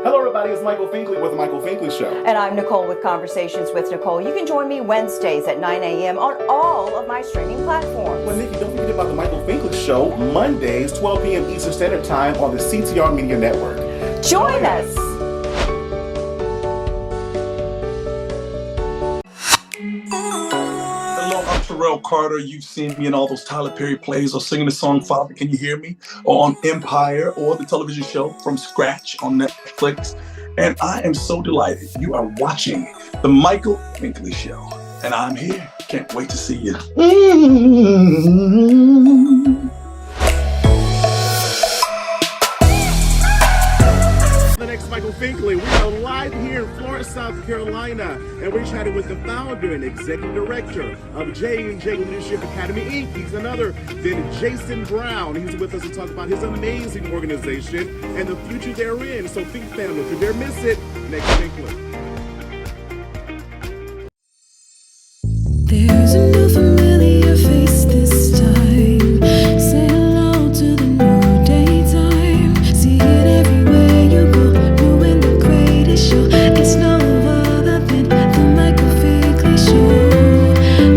Hello everybody, it's Michael Finkley with The Michael Finkley Show. And I'm Nicole with Conversations with Nicole. You can join me Wednesdays at 9 a.m. on all of my streaming platforms. Well, Nikki, don't forget about The Michael Finkley Show, Mondays, 12 p.m. Eastern Standard Time on the CTR Media Network. Join us. Hello, I'm Terrell Carter. You've seen me in all those Tyler Perry plays or singing the song Father, Can You Hear Me? Or on Empire or the television show From Scratch on Netflix. And I am so delighted you are watching The Michael Finkley Show. And I'm here. Can't wait to see you. The next Michael Finkley. We are live here in Florence, South Carolina, and we're chatting with the founder and executive director of J&J Leadership Academy, Inc. He's another than Jason Brown. He's with us to talk about his amazing organization and the future they're in. So, Think Family, if you dare miss it, next Finkley. There's a new familiar face this time. Say hello to the new daytime. See it everywhere you go. New and the greatest show. It's no other than the Michael Finkley Show.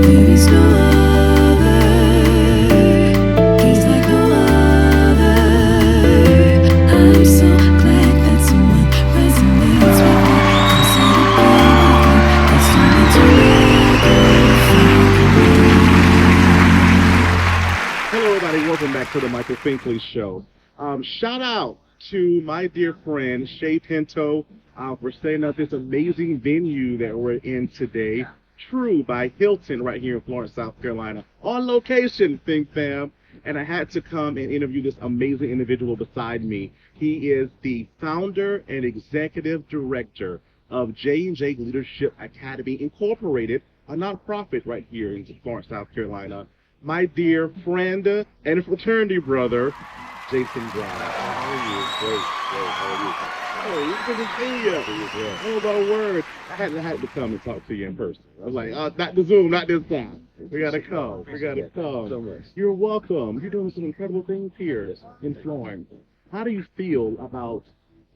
There is no other. He's like no other. I'm so glad that someone resonates with me. I'm so glad that Hello, everybody. Welcome back to the Michael Finkley Show. Shout out to my dear friend Shay Pinto for setting up this amazing venue that we're in today. True by Hilton, right here in Florence, South Carolina, on location, Think Fam. And I had to come and interview this amazing individual beside me. He is the founder and executive director of J&J Leadership Academy, Incorporated, a nonprofit right here in Florence, South Carolina. My dear friend and fraternity brother, Jason Brown. How are you? Great. How are you? Oh, good to see you. Oh, my word. I had to come and talk to you in person. I was like, not the Zoom, not this time. We got to come. So much. You're welcome. You're doing some incredible things here in Florence. How do you feel about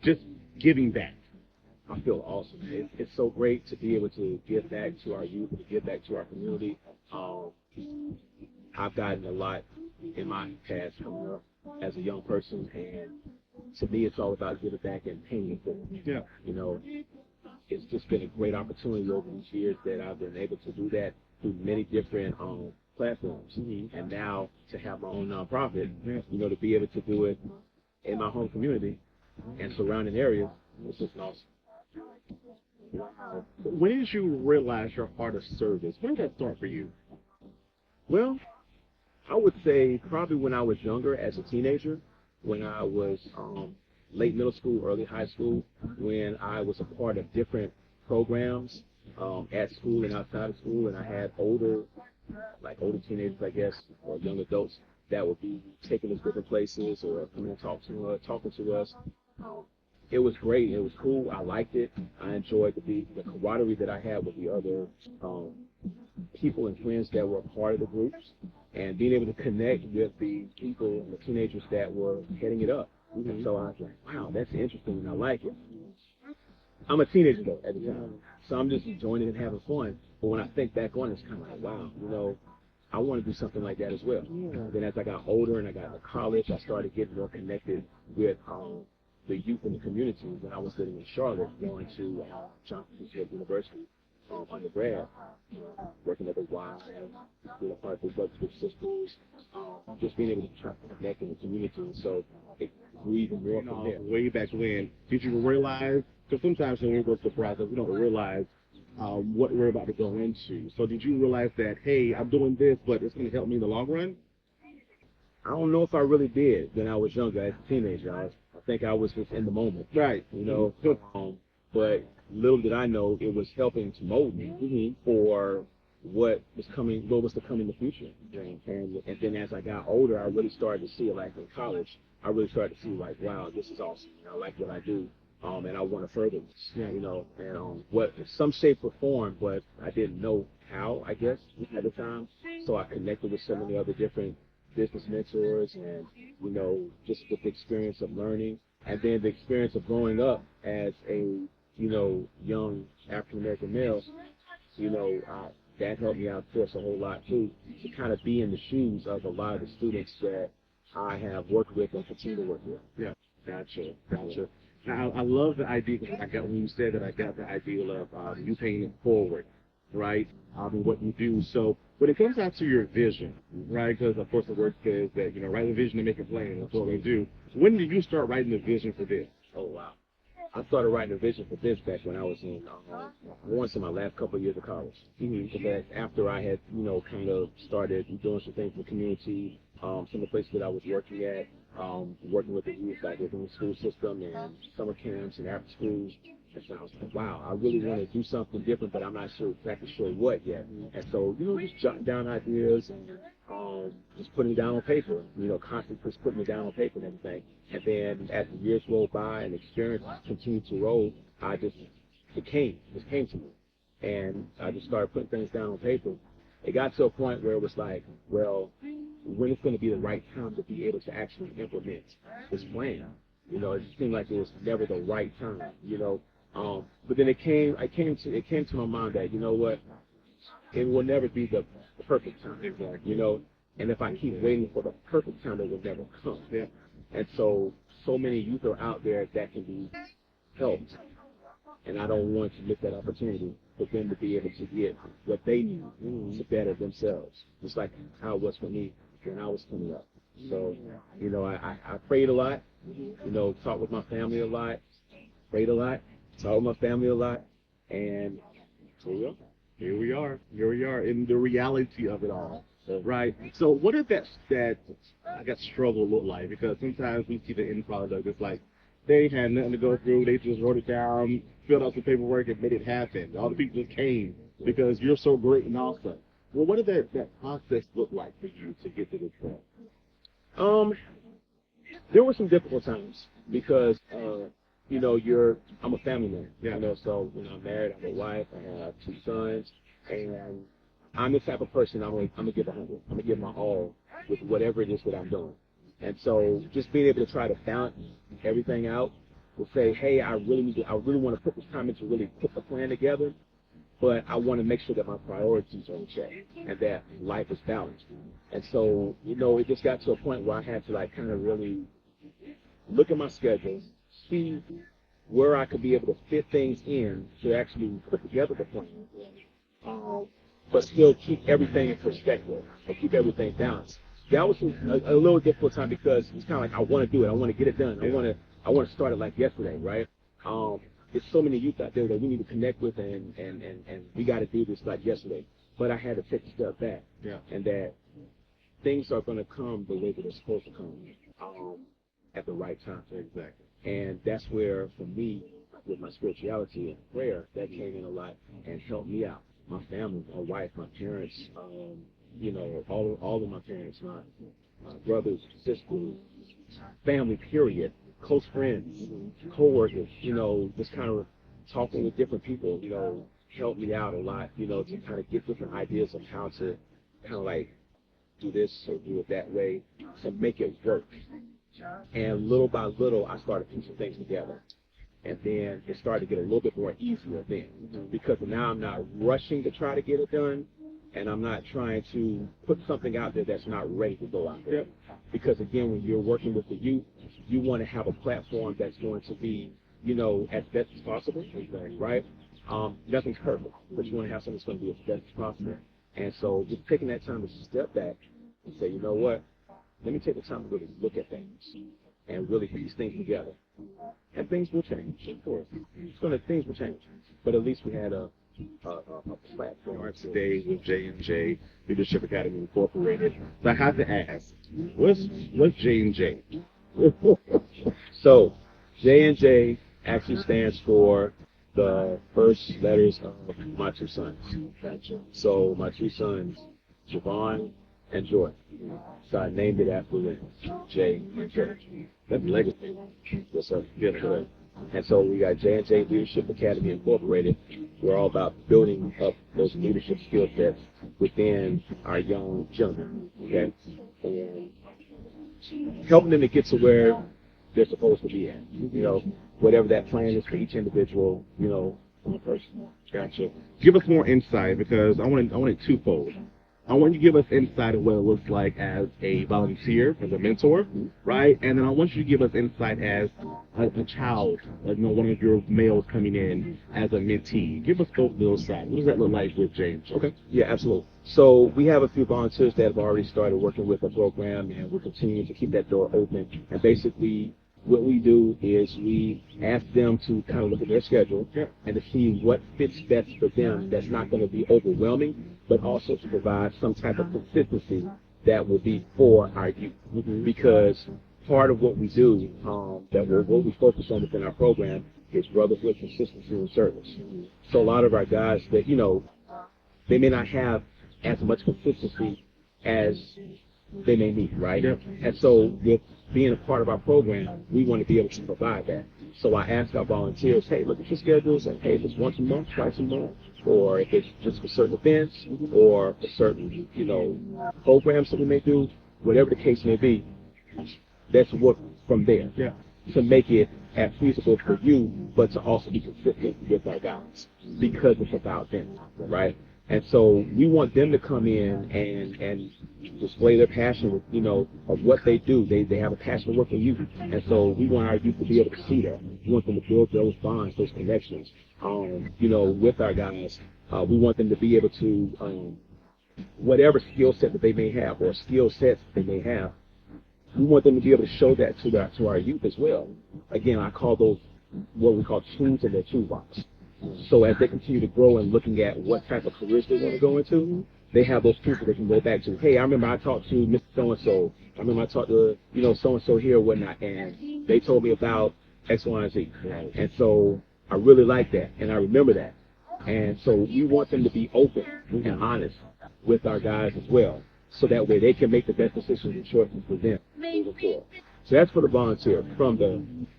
just giving back? I feel awesome. It's so great to be able to give back to our youth, to give back to our community. I've gotten a lot in my past coming up as a young person, and to me, it's all about giving back and paying it forward. Yeah. You know, it's just been a great opportunity over these years that I've been able to do that through many different platforms. Mm-hmm. And now to have my own nonprofit, you know, to be able to do it in my home community and surrounding areas, it's just awesome. When did you realize your heart of service? When did that start for you? Well, I would say probably when I was younger, as a teenager, when I was late middle school, early high school, when I was a part of different programs at school and outside of school, and I had older teenagers, I guess, or young adults that would be taking us different places or coming and talking to us. It was great. It was cool. I liked it. I enjoyed the camaraderie that I had with the other people and friends that were a part of the groups, and being able to connect with the people, the teenagers that were heading it up. Mm-hmm. So I was like, wow, that's interesting, and I like it. I'm a teenager, though, at the time, so I'm just enjoying it and having fun. But when I think back on it, it's kind of like, wow, you know, I want to do something like that as well. Yeah. Then as I got older and I got into college, I started getting more connected with the youth in the community. When I was living in Charlotte, going to Johnson University, undergrad, working at the Y, being a part of the Brothers Big Sisters, just being able to try to connect in the community. So it grew even more from there. Way back when, did you realize, because sometimes when we go through the process, we don't realize what we're about to go into. So did you realize that, hey, I'm doing this, but it's going to help me in the long run? I don't know if I really did when I was younger, as a teenager. I think I was just in the moment. Right. You know, but little did I know it was helping to mold me for what was to come in the future. And then as I got older, I really started to see it, like in college, I really started to see, like, wow, this is awesome. I like what I do. And I want to further this, you know, and what in some shape or form, but I didn't know how, I guess, at the time. So I connected with so many other different business mentors, and, you know, just with the experience of learning, And then the experience of growing up as a, young African-American male, that helped me out, of course, a whole lot too, to kind of be in the shoes of a lot of the students that I have worked with and continue to work with. Yeah, gotcha. Now, I love the idea, when you said that, I got the idea of you paying it forward, right, and what you do. So when it comes down to your vision, right, because, of course, the word says that, write a vision and make it plain. That's what we do. When did you start writing the vision for this? Oh, wow. I started writing a vision for this back when I was in, once in my last couple of years of college. Because after I had, kind of started doing some things in the community, some of the places that I was working at, working with the youth, like within the school system and summer camps and after schools. And so I was like, wow, I really want to do something different, but I'm not exactly sure what yet. And so, just jotting down ideas and just putting it down on paper, constantly just putting it down on paper and everything. And then as the years rolled by and experience continued to roll, it came to me. And I just started putting things down on paper. It got to a point where it was like, well, when it's going to be the right time to be able to actually implement this plan? It just seemed like it was never the right time, But then it came to my mind that, what, it will never be the perfect time, and if I keep waiting for the perfect time, it will never come. Yeah. And so many youth are out there that can be helped, and I don't want to miss that opportunity for them to be able to get what they need to better themselves, just like how it was for me when I was coming up. So, I prayed a lot, talked with my family a lot, prayed a lot, talked with my family a lot, and here we are in the reality of it all, right? So what did that struggle look like? Because sometimes we see the end product, it's like they had nothing to go through, they just wrote it down, filled out some paperwork, and made it happen. All the people just came because you're so great and awesome. Well, what did that process look like for you to get to this point? There were some difficult times because, I'm a family man, so, I'm married, I'm a wife, I have 2 sons, and I'm the type of person I'm going to give 100. I'm going to give my all with whatever it is that I'm doing. And so just being able to try to balance everything out will say, hey, I really want to put this time in to really put the plan together, but I want to make sure that my priorities are in check and that life is balanced. And so, it just got to a point where I had to kind of really look at my schedule, see where I could be able to fit things in to actually put together the plan, but still keep everything in perspective and keep everything balanced. That was a little difficult time because it's kind of like I want to do it, I want to get it done, I want to start it like yesterday, right? There's so many youth out there that we need to connect with, and we got to do this like yesterday. But I had to take a step back, and that things are going to come the way that they're supposed to come, at the right time. Exactly. And that's where, for me, with my spirituality and prayer, that came in a lot and helped me out. My family, my wife, my parents, all of my parents, my brothers, sisters, family, period, close friends, co-workers, just kind of talking with different people, helped me out a lot, to kind of get different ideas of how to kind of like do this or do it that way to make it work. And little by little, I started piecing things together. And then it started to get a little bit more easier then, because now I'm not rushing to try to get it done, and I'm not trying to put something out there that's not ready to go out there. Because again, when you're working with the youth, you want to have a platform that's going to be, as best as possible, right? Nothing's perfect, but you want to have something that's going to be as best as possible. And so just taking that time to step back and say, you know what, let me take the time to really look at things and really piece things together. And things will change, of course. Things will change. But at least we had a platform today with J&J Leadership Academy Incorporated. So I have to ask, what's J&J? So J&J actually stands for the first letters of my 2 sons. So my 2 sons, Javon and Joy. So I named it after them, J&J. That's legacy. Yes, sir. Yes, sir. And so we got J&J Leadership Academy Incorporated. We're all about building up those leadership skill sets within our young children, okay? And helping them to get to where they're supposed to be at. You know, whatever that plan is for each individual, you know, person. Gotcha. Give us more insight because I want it twofold. I want you to give us insight of what it looks like as a volunteer, as a mentor, right? And then I want you to give us insight as a child, like, you know, one of your males coming in as a mentee. Give us both of those sides. What does that look like with James? Okay. Yeah, absolutely. So we have a few volunteers that have already started working with the program, and we're continuing to keep that door open. And basically, what we do is we ask them to kind of look at their schedule and to see what fits best for them that's not going to be overwhelming, but also to provide some type of consistency that will be for our youth. Because part of what we do, what we focus on within our program is brotherhood, consistency, and service. So a lot of our guys that, you know, they may not have as much consistency as they may need, right? And so with being a part of our program, we want to be able to provide that. So I ask our volunteers, hey, look at your schedules, and hey, if it's once a month, twice a month, or if it's just for certain events, or for certain, you know, programs that we may do, whatever the case may be, let's work from there to make it as feasible for you, but to also be consistent with our guys, because it's about them, right? And so we want them to come in and display their passion with, you know, of what they do. They have a passion to work with youth. And so we want our youth to be able to see that. We want them to build those bonds, those connections, you know, with our guys. We want them to be able to, whatever skill set that they may have or skill sets that they may have, we want them to be able to show that to our youth as well. Again, I call those what we call tools in their toolbox. So as they continue to grow and looking at what type of careers they want to go into, they have those tools that they can go back to. Hey, I remember I talked to Mr. So-and-so. I remember I talked to, you know, so-and-so here or whatnot, and they told me about X, Y, and Z. And so I really like that, and I remember that. And so we want them to be open and honest with our guys as well, so that way they can make the best decisions and choices for them moving forward. So that's for the volunteer. From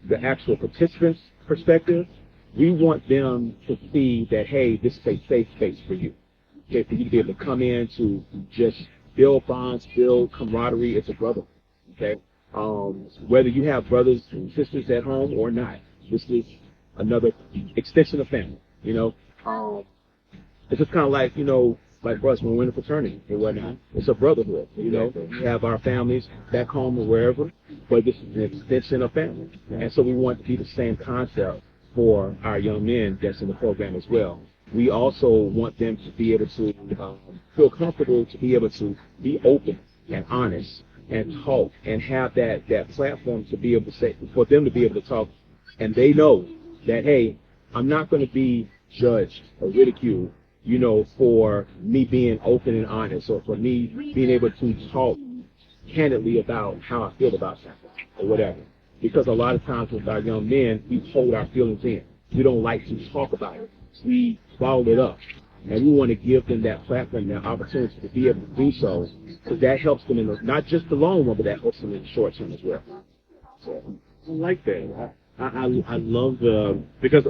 the actual participants' perspective, we want them to see that, hey, this is a safe space for you. Okay, for you to be able to come in to just build bonds, build camaraderie. It's a brotherhood. Okay, whether you have brothers and sisters at home or not, this is another extension of family. You know, it's just kind of like, you know, like for us when we're in a fraternity and whatnot. It's a brotherhood. You know, we have our families back home or wherever, but this is an extension of family, and so we want to be the same concept for our young men that's in the program as well. We also want them to be able to feel comfortable to be able to be open and honest and talk and have that platform to be able to say, for them to be able to talk, and they know that, hey, I'm not going to be judged or ridiculed, you know, for me being open and honest, or for me being able to talk candidly about how I feel about something or whatever. Because a lot of times with our young men, we hold our feelings in. We don't like to talk about it. We bottle it up. And we want to give them that platform, that opportunity to be able to do so, because that helps them in not just the long run, but that helps them in the short term as well. So I like that. I love because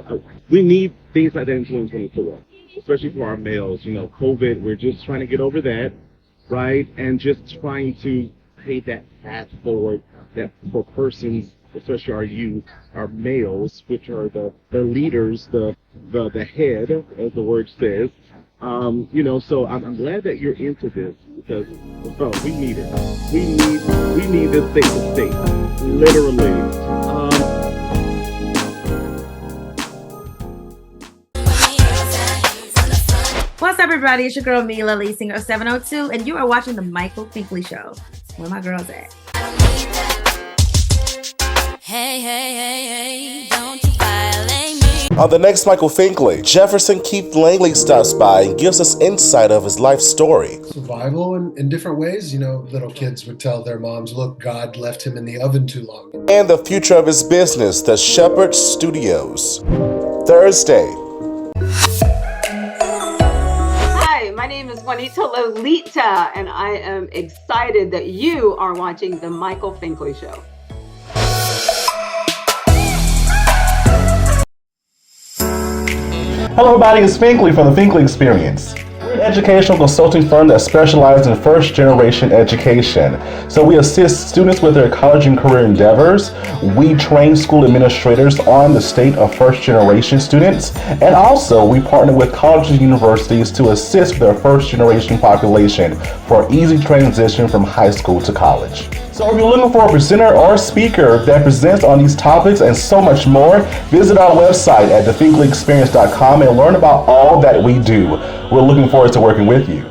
we need things like that in 2024, especially for our males. You know, COVID, we're just trying to get over that, right? And just trying to pay that path forward that for persons, especially our youth, our males, which are the leaders, the head, as the word says. You know, so I'm glad that you're into this, because we need it. We need this state to state, literally. What's up, everybody? It's your girl Mila, lead singer of 702, and you are watching the Michael Finkley Show. Where my girls at? Hey, don't you violate me. On the next Michael Finkley, Jefferson Keith Langley stops by and gives us insight of his life story. Survival in different ways. You know, little kids would tell their moms, look, God left him in the oven too long. And the future of his business, the Shepherd Studios. Thursday. Hi, my name is Juanita Lolita, and I am excited that you are watching the Michael Finkley Show. Hello everybody, it's Finkley from the Finkley Experience. We're an educational consulting firm that specializes in first-generation education. So we assist students with their college and career endeavors. We train school administrators on the state of first-generation students. And also, we partner with colleges and universities to assist their first-generation population for easy transition from high school to college. So if you're looking for a presenter or speaker that presents on these topics and so much more, visit our website at thethinklyexperience.com and learn about all that we do. We're looking forward to working with you.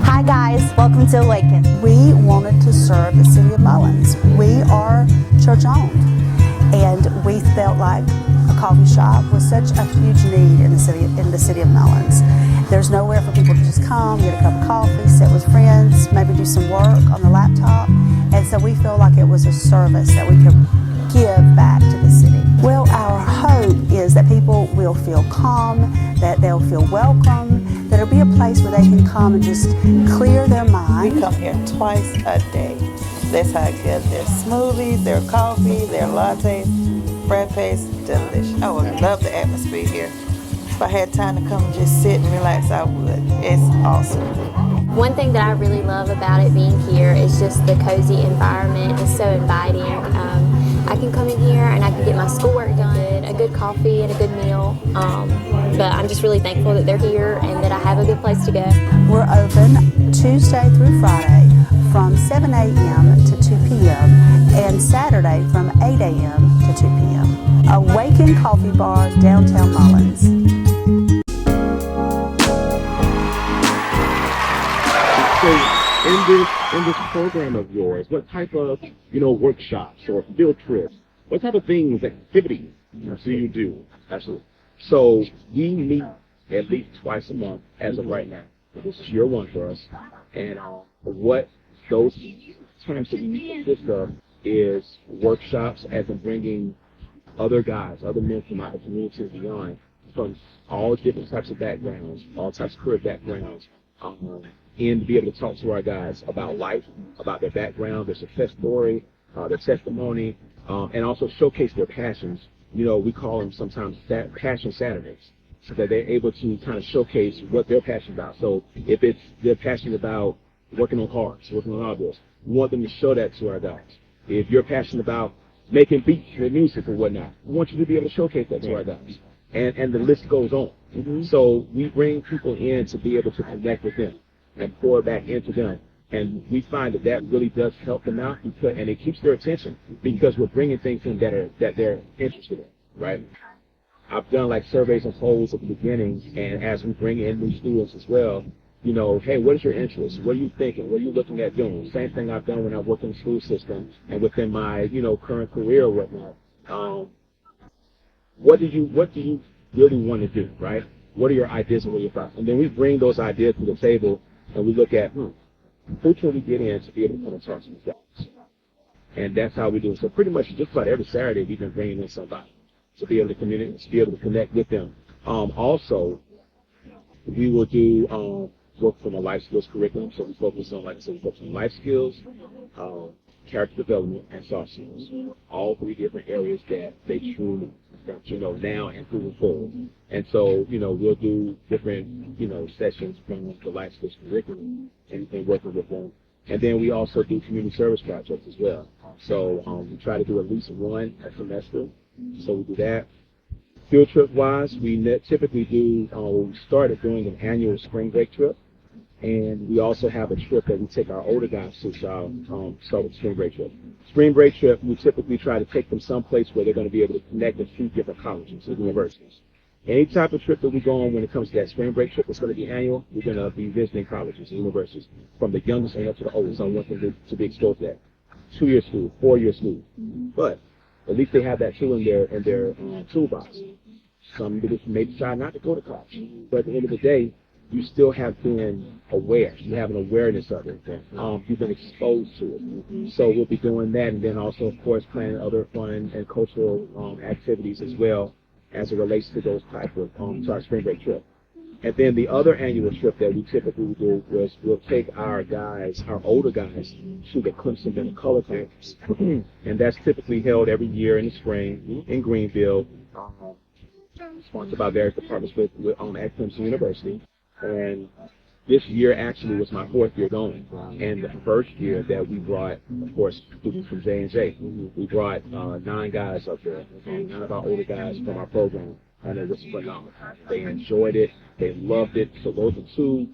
Hi guys, welcome to Awaken. We wanted to serve the city of Mullins. We are church owned, and we felt like a coffee shop was such a huge need in the city of Mullins. There's nowhere for people to just come, get a cup of coffee, sit with friends, maybe do some work on the laptop. And so we feel like it was a service that we could give back to the city. Well, our hope is that people will feel calm, that they'll feel welcome, that it'll be a place where they can come and just clear their mind. We come here twice a day. That's how good their smoothies, their coffee, their lattes, frappes, delicious. Oh, I love the atmosphere here. If I had time to come and just sit and relax, I would. It's awesome. One thing that I really love about it being here is just the cozy environment. It's so inviting. I can come in here and I can get my schoolwork done, a good coffee and a good meal. But I'm just really thankful that they're here and that I have a good place to go. We're open Tuesday through Friday from 7 a.m. to 2 p.m. and Saturday from 8 a.m. to 2 p.m. Awaken Coffee Bar, downtown Mullins. So in this program of yours, what type of workshops or field trips, what type of things, activities do you do? Absolutely. So we meet at least twice a month as of right now. This is year one for us. And what those times that we consist of is workshops as in bringing other guys, other men from our community and beyond, from all different types of backgrounds, all types of career backgrounds, and to be able to talk to our guys about life, about their background, their success story, their testimony, and also showcase their passions. We call them sometimes Passion Saturdays, so that they're able to kind of showcase what they're passionate about. So if they're passionate about working on cars, working on automobiles, we want them to show that to our guys. If you're passionate about making beats and music or whatnot, we want you to be able to showcase that to our guys. And the list goes on. Mm-hmm. So we bring people in to be able to connect with them and pour back into them. And we find that really does help them out, and it keeps their attention because we're bringing things in that they're interested in, right? I've done like surveys and polls at the beginning, and as we bring in new students as well, hey, what is your interest? What are you thinking? What are you looking at doing? Same thing I've done when I worked in the school system and within my, current career or whatnot. What do you really want to do, right? What are your ideas and what are your thoughts? And then we bring those ideas to the table and we look at, who can we get in to be able to come and talk to these guys? And that's how we do it. So pretty much just about every Saturday we've been bringing in somebody to be able to communicate, to be able to connect with them. Also, we will do work from a life skills curriculum. So we focus on, like I said, we focus on life skills, character development, and soft skills. All three different areas that they truly, now and moving forward. And so, we'll do different, sessions from the life skills curriculum and working with them. And then we also do community service projects as well. So we try to do at least one a semester. So we do that. Field trip wise, we typically do, we started doing an annual spring break trip. And we also have a trip that we take our older guys to, start with spring break trip. Spring break trip, we typically try to take them someplace where they're going to be able to connect with 2 different colleges and universities. Any type of trip that we go on when it comes to that spring break trip, it's going to be annual. We're going to be visiting colleges and universities from the youngest and up to the oldest. I want them to be exposed to that. 2-year school, 4-year school. But at least they have that tool in their toolbox. Some may decide not to go to college. But at the end of the day, you still have been aware. You have an awareness of it. You've been exposed to it. So we'll be doing that, and then also, of course, planning other fun and cultural activities as well as it relates to those type of to our spring break trip. And then the other annual trip that we typically do was we'll take our guys, our older guys, to the Clemson Men of Color Conference. And that's typically held every year in the spring in Greenville. sponsored by various departments at Clemson University. And this year actually was my 4th year going. And the first year that we brought, of course, students from J&J. We brought 9 guys up there, 9 of our older guys from our program. And it was phenomenal. They enjoyed it. They loved it. So those are 2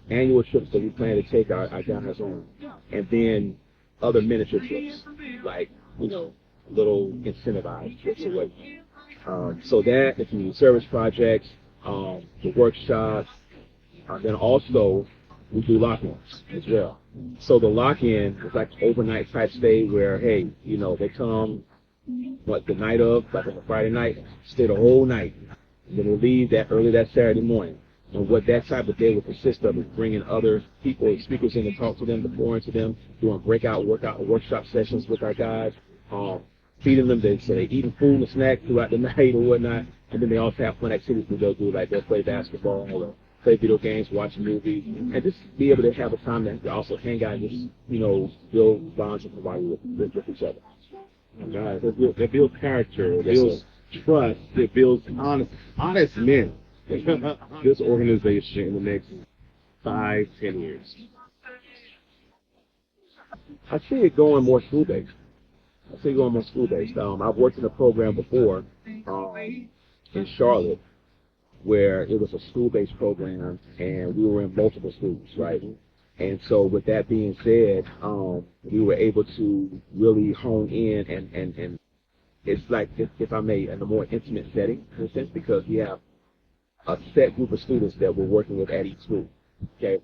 annual trips that we plan to take our guys on. And then other miniature trips, like, little incentivized trips or whatnot. So that, the community service projects, the workshops, then also we do lock-ins as well. So the lock-in is like an overnight type stay where, hey, they come, the night of, like on a Friday night, stay the whole night, and then they leave early that Saturday morning. And what that type of day would consist of is bringing other people, speakers in to talk to them, to pour into them, doing workshop sessions with our guys, feeding them, so they're eating food and snacks throughout the night or whatnot. And then they also have fun activities that they'll do, like they'll play basketball or play video games, watch movies, and just be able to have a time to also hang out and just, build bonds and camaraderie with each other. Guys, it builds character, it builds trust, it builds honest men. This organization in the next 5-10 years. I see it going more school-based. I've worked in a program before in Charlotte where it was a school-based program and we were in multiple schools, right? And so with that being said, we were able to really hone in and it's like, if I may, in a more intimate setting, in a sense, because we have a set group of students that we're working with at each school, okay?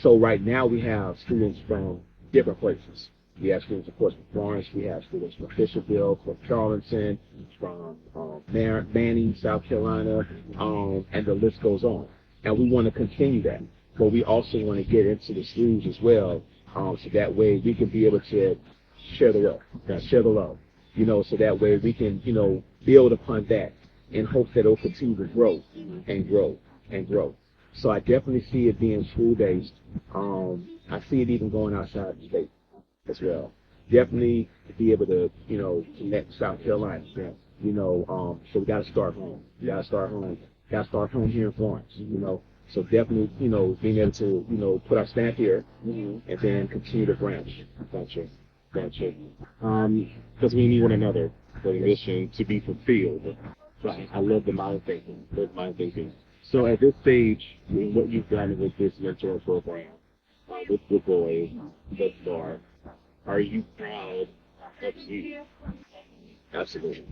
So right now we have students from different places. We have students, of course, from Florence. We have students from Fisherville, from Charleston, from Manning, South Carolina, and the list goes on. And we want to continue that. But we also want to get into the schools as well, so that way we can be able to share the love, so that way we can, build upon that in hopes that it'll continue to grow and grow and grow. So I definitely see it being school-based. I see it even going outside the state as well. Definitely to be able to, connect South Carolina. So we got to start home. Got to start home here in Florence, So definitely, being able to, put our stamp here and then continue to branch. Gotcha. Because we need one another for the mission to be fulfilled. Right. I love the mind thinking. So at this stage, what you've done with this mentor program, with the boys thus far, are you proud of you? Absolutely.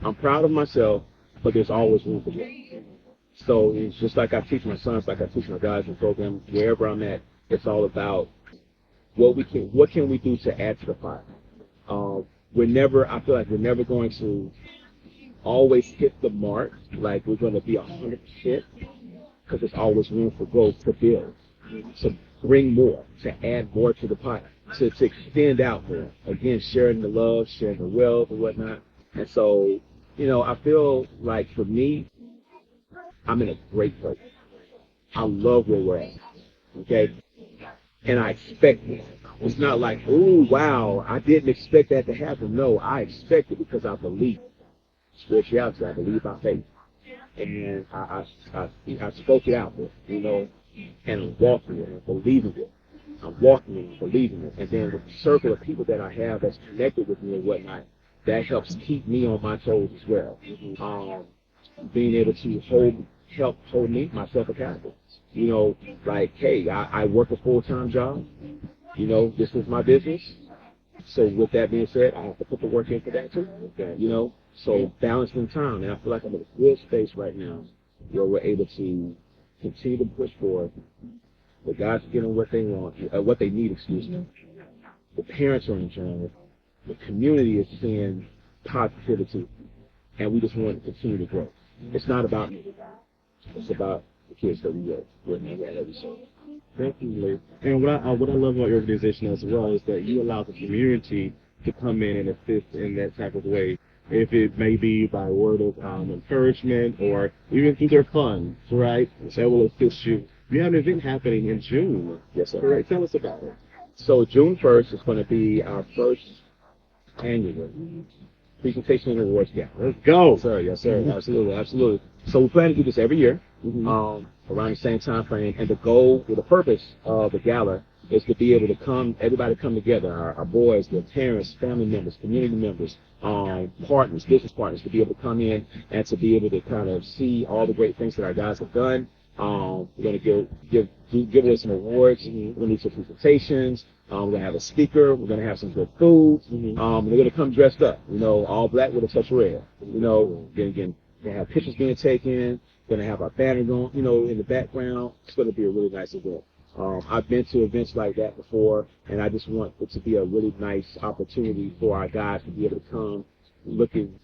I'm proud of myself, but there's always room for growth. So it's just like I teach my sons, like I teach my guys in the program, wherever I'm at, it's all about what can we do to add to the fire. I feel like we're never going to always hit the mark, like we're going to be 100%, because there's always room for growth to build, to bring more, to add more to the pot, to extend out more. Again, sharing the love, sharing the wealth and whatnot. And so, I feel like for me, I'm in a great place. I love where we're at, okay? And I expect it. It's not like, oh, wow, I didn't expect that to happen. No, I expect it because I believe. Spirituality, I believe by faith. And I spoke it out, and I'm walking it and believing it. I'm walking it and believing it. And then with the circle of people that I have that's connected with me and whatnot, that helps keep me on my toes as well. Being able to help hold myself accountable. Like, hey, I work a full-time job. This is my business. So with that being said, I have to put the work in for that too. So balancing time. And I feel like I'm in a good space right now where we're able to continue to push forward. The guys are getting what they want, what they need, excuse me. The parents are enjoying it. The community is seeing positivity. And we just want to continue to grow. It's not about me. It's about the kids that we work with every day. Definitely. And what I love about your organization as well is that you allow the community to come in and assist in that type of way. If it may be by word of encouragement or even through their funds, right? That will assist you. You have an event happening in June. Yes, sir. Correct. Tell us about it. So June 1st is going to be our first annual presentation and awards gala. Let's go. Yes, sir. Yes, sir. Absolutely. Absolutely. So we plan to do this every year, around the same time frame. And the goal, or the purpose of the gala is to be able to everybody come together, our boys, their parents, family members, community members, partners, business partners, to be able to come in and to be able to kind of see all the great things that our guys have done. We're going to give away some awards. We're going to do some presentations. We're going to have a speaker. We're going to have some good food. They're going to come dressed up, all black with a touch of red. Again, they have pictures being taken. We're going to have our banner going, in the background. It's going to be a really nice event. I've been to events like that before, and I just want it to be a really nice opportunity for our guys to be able to come looking,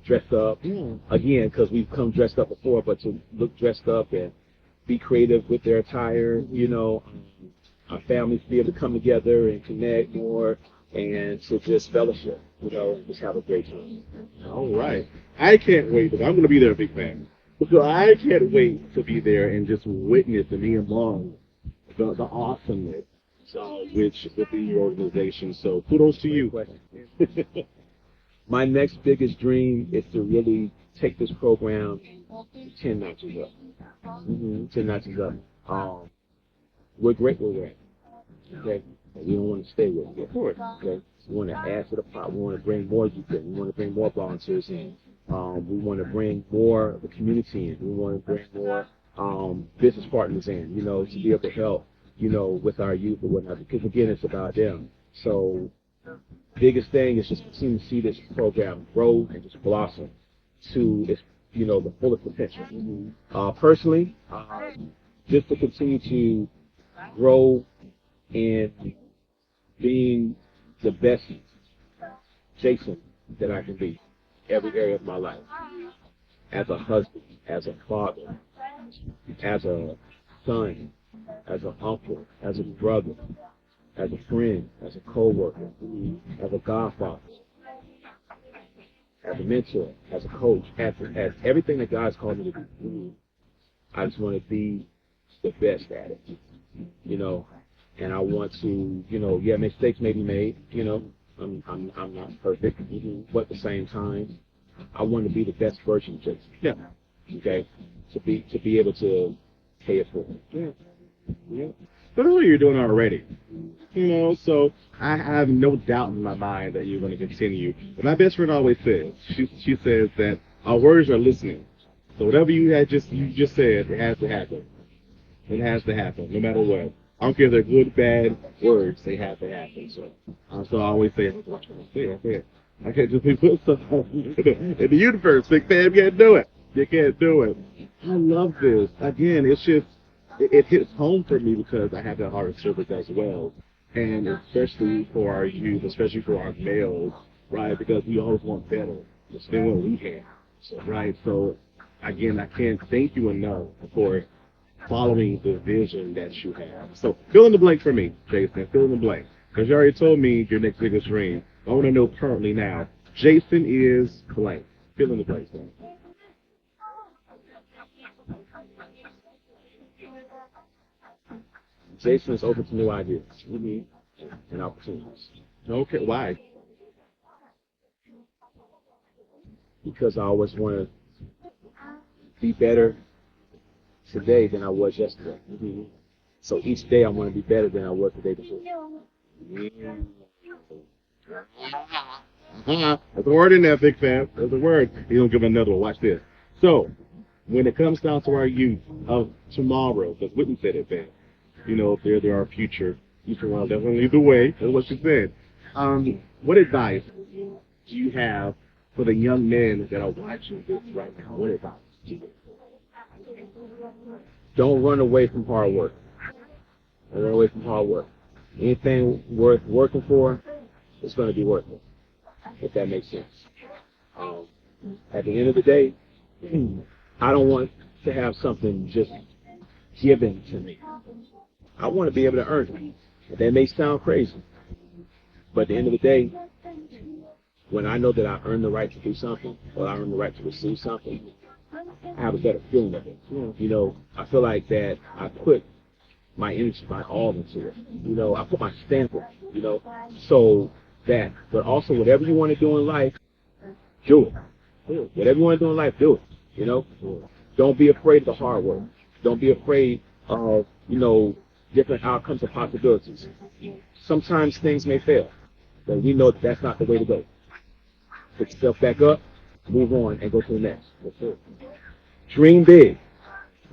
dressed up. Again, because we've come dressed up before, but to look dressed up and be creative with their attire, our families be able to come together and connect more and to just fellowship, just have a great time. All right. I can't wait. I'm going to be there, big fan. So I can't wait to be there and just witness and be among the awesomeness within your organization. So kudos to you. My next biggest dream is to really take this program 10 notches up. 10 notches up. We're great where we're at. Okay? We don't want to stay where we're at. Of course. Okay? We want to add to the pot. We want to bring more youth in. We want to bring more volunteers in. We want to bring more of the community in. We want to bring more business partners in, to be able to help, with our youth or whatnot. Because again, it's about them. So biggest thing is just continue to see this program grow and just blossom to its, the fullest potential. Personally, just to continue to grow in being the best Jason that I can be every area of my life. As a husband, as a father, as a son, as an uncle, as a brother, as a friend, as a co-worker, as a godfather, as a mentor, as a coach, as everything that God's called me to do. I just want to be the best at it, and I want to, mistakes may be made, I'm not perfect, but at the same time, I want to be the best version of Jason. Yeah. Okay? To be able to pay it forward. Yeah. But that's what you're doing already. So I have no doubt in my mind that you're going to continue. But my best friend always says, she says that our words are listening. So whatever you just said, it has to happen. It has to happen, no matter what. I don't care if they're good, bad words, they have to happen. So I always say, I can't just be put stuff in the universe. Big fan, you can't do it. You can't do it. I love this. Again, it's just, it hits home for me because I have that heart of service as well. And especially for our youth, especially for our males, right? Because we always want better than what we have. So, right? So, again, I can't thank you enough for following the vision that you have. So, fill in the blank for me, Jason. Fill in the blank. Because you already told me your next biggest dream. I want to know currently now. Jason is blank. Fill in the blank, man. Jason is open to new ideas and opportunities. Okay, why? Because I always want to be better today than I was yesterday. So each day I want to be better than I was the day before. There's a word in there, big fan. There's a word. He's going to give another one. Watch this. So, when it comes down to our youth of tomorrow, because Whitney said it, man, if they're our future, you should want to definitely lead the way. That's what she said. What advice do you have for the young men that are watching this right now? What advice do you have? Don't run away from hard work. Don't run away from hard work. Anything worth working for, it's going to be worth it, if that makes sense. At the end of the day, I don't want to have something just given to me. I want to be able to earn it. That may sound crazy, but at the end of the day, when I know that I earn the right to do something, or I earn the right to receive something, I have a better feeling of it. I feel like that I put my energy, my all into it. I put my stamp on it, so that, but also whatever you want to do in life, Do it. Whatever you want to do in life, do it. You know, don't be afraid of the hard work. Don't be afraid of, different outcomes and possibilities. Sometimes things may fail, but we know that that's not the way to go. Pick yourself back up, move on, and go to the next. Dream big,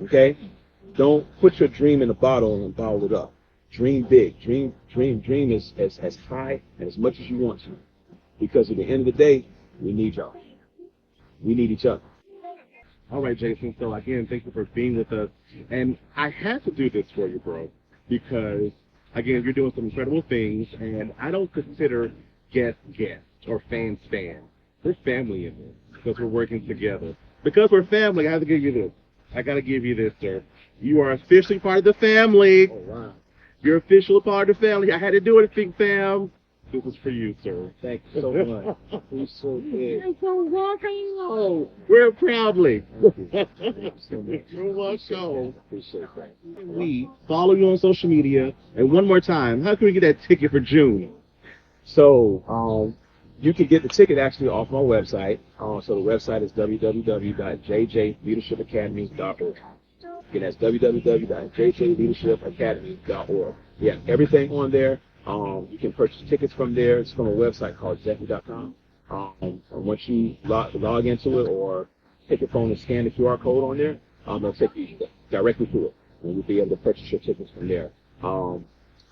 okay? Don't put your dream in a bottle and bottle it up. Dream big. Dream as high and as much as you want to. Because at the end of the day, we need y'all. We need each other. All right, Jason. So again, thank you for being with us. And I had to do this for you, bro, because again, you're doing some incredible things, and I don't consider guests or fans. We're family in this because we're working together. Because we're family, I have to give you this. I got to give you this, sir. You are officially part of the family. Oh, wow. You're officially part of the family. I had to do it, Big Fam. This is for you, sir. Thank you so much. You're so big. You're so welcome. We're proudly. You're welcome. Appreciate that. We follow you on social media. And one more time, how can we get that ticket for June? So, you can get the ticket actually off my website. So the website is www.jjleadershipacademy.org. Again, that's www.jjleadershipacademy.org. Yeah, everything on there. You can purchase tickets from there. It's from a website called Zephy.com. And once you log into it or take your phone and scan the QR code on there, it'll take you directly to it. And you'll be able to purchase your tickets from there.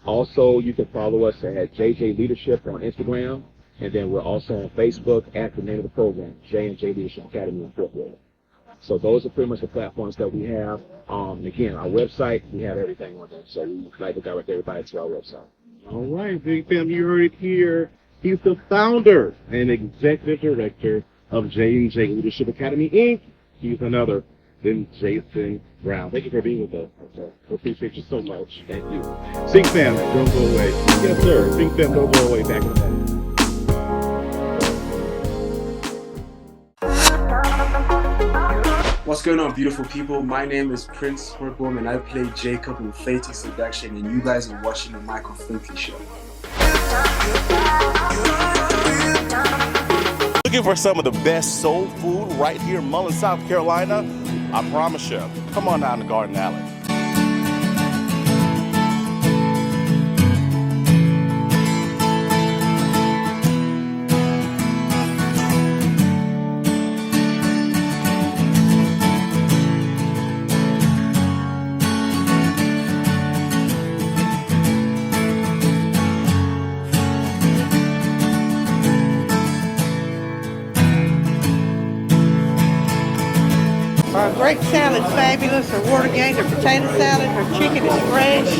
Also, you can follow us at JJ Leadership on Instagram. And then we're also on Facebook at the name of the program, J&J Leadership Academy Incorporated. So those are pretty much the platforms that we have. Again, our website, we have everything on there. So we like to direct everybody to our website. All right, Big Fam, you heard it here. He's the founder and executive director of J&J Leadership Academy, Inc. He's another than Jason Brown. Thank you for being with us. I appreciate you so much. Thank you. Big Fam, don't go away. Yes, sir. Big Fam, don't go away. Back in the day. What's going on, beautiful people? My name is Prince Hortboom, and I play Jacob in Fatal Seduction, and you guys are watching the Michael Finkley Show. Looking for some of the best soul food right here in Mullins, South Carolina? I promise you, come on down to Garden Alley. Our grape salad's fabulous. Her water gained, her potato salad, her chicken is fresh.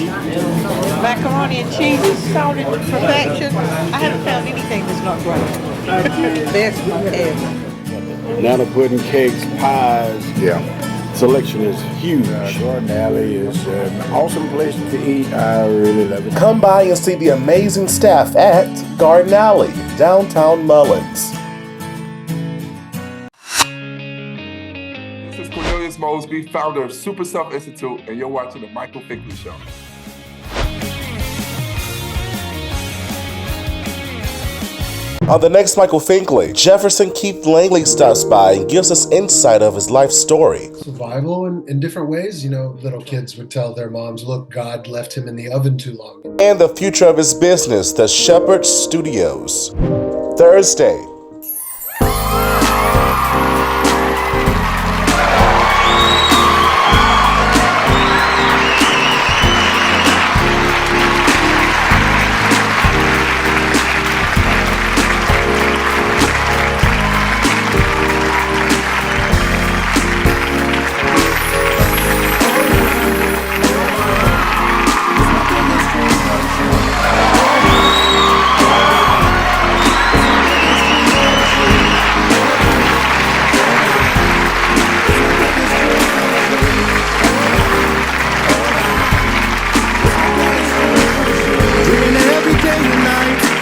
Macaroni and cheese is salted to perfection. I haven't found anything that's not great. Best ever. Banana pudding, cakes, pies. Yeah. Selection is huge. Garden Alley is an awesome place to eat. I really love it. Come by and see the amazing staff at Garden Alley, downtown Mullins. Mosby, founder of Super Self Institute, and you're watching the Michael Finkley Show. On the next Michael Finkley, Jefferson Keith Langley stops by and gives us insight of his life story. Survival in different ways. Little kids would tell their moms, look, God left him in the oven too long. And the future of his business, the Shepherd Studios. Thursday.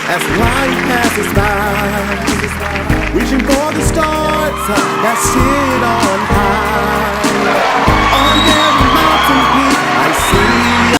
As life passes by, reaching for the stars, that's it.